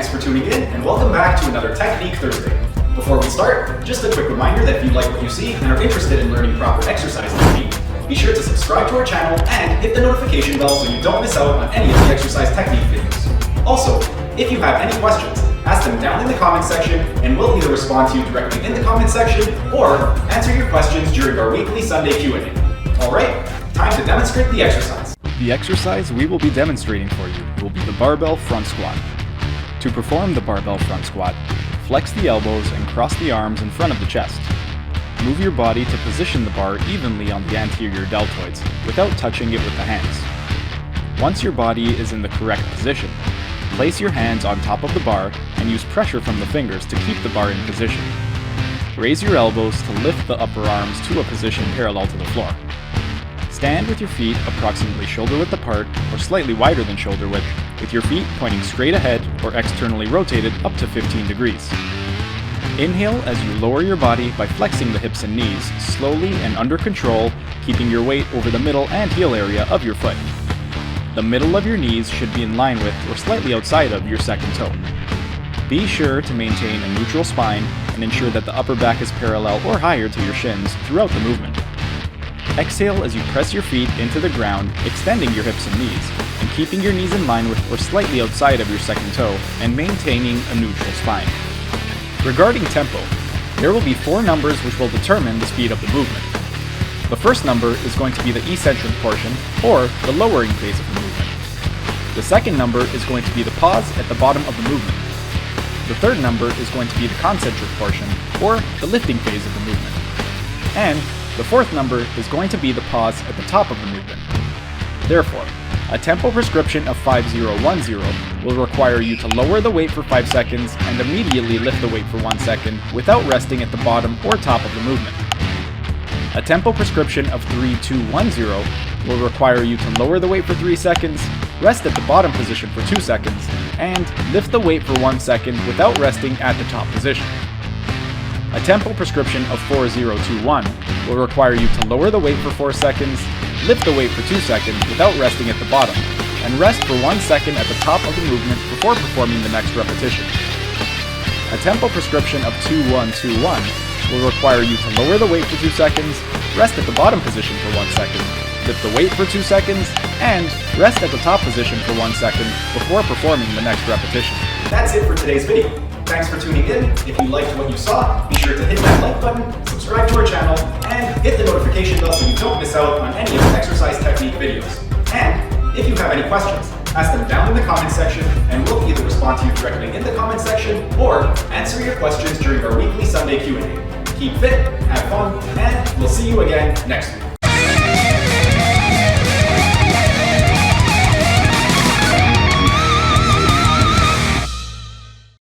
Thanks for tuning in, and welcome back to another Technique Thursday. Before we start, just a quick reminder that if you like what you see and are interested in learning proper exercise technique, be sure to subscribe to our channel and hit the notification bell so you don't miss out on any of the exercise technique videos. Also, if you have any questions, ask them down in the comment section and we'll either respond to you directly in the comment section or answer your questions during our weekly Sunday Q&A. Alright, time to demonstrate the exercise. The exercise we will be demonstrating for you will be the Barbell Front Squat. To perform the Barbell Front Squat, flex the elbows and cross the arms in front of the chest. Move your body to position the bar evenly on the anterior deltoids without touching it with the hands. Once your body is in the correct position, place your hands on top of the bar and use pressure from the fingers to keep the bar in position. Raise your elbows to lift the upper arms to a position parallel to the floor. Stand with your feet approximately shoulder width apart or slightly wider than shoulder width, with your feet pointing straight ahead or externally rotated up to 15 degrees. Inhale as you lower your body by flexing the hips and knees, slowly and under control, keeping your weight over the middle and heel area of your foot. The middle of your knees should be in line with or slightly outside of your second toe. Be sure to maintain a neutral spine and ensure that the upper back is parallel or higher to your shins throughout the movement. Exhale as you press your feet into the ground, extending your hips and knees, and keeping your knees in line with or slightly outside of your second toe, and maintaining a neutral spine. Regarding tempo, there will be 4 numbers which will determine the speed of the movement. The first number is going to be the eccentric portion, or the lowering phase of the movement. The second number is going to be the pause at the bottom of the movement. The third number is going to be the concentric portion, or the lifting phase of the movement. And the fourth number is going to be the pause at the top of the movement. Therefore, a tempo prescription of 5010 will require you to lower the weight for 5 seconds and immediately lift the weight for 1 second without resting at the bottom or top of the movement. A tempo prescription of 3210 will require you to lower the weight for 3 seconds, rest at the bottom position for 2 seconds, and lift the weight for 1 second without resting at the top position. A tempo prescription of 4021 will require you to lower the weight for 4 seconds, lift the weight for 2 seconds without resting at the bottom, and rest for 1 second at the top of the movement before performing the next repetition. A tempo prescription of 2121 will require you to lower the weight for 2 seconds, rest at the bottom position for 1 second, lift the weight for 2 seconds, and rest at the top position for 1 second before performing the next repetition. That's it for today's video. Thanks for tuning in. If you liked what you saw, be sure to hit that like button, subscribe to our channel, and hit the notification bell so you don't miss out on any of the exercise technique videos. And if you have any questions, ask them down in the comment section and we'll either respond to you directly in the comment section or answer your questions during our weekly Sunday Q&A. Keep fit, have fun, and we'll see you again next week.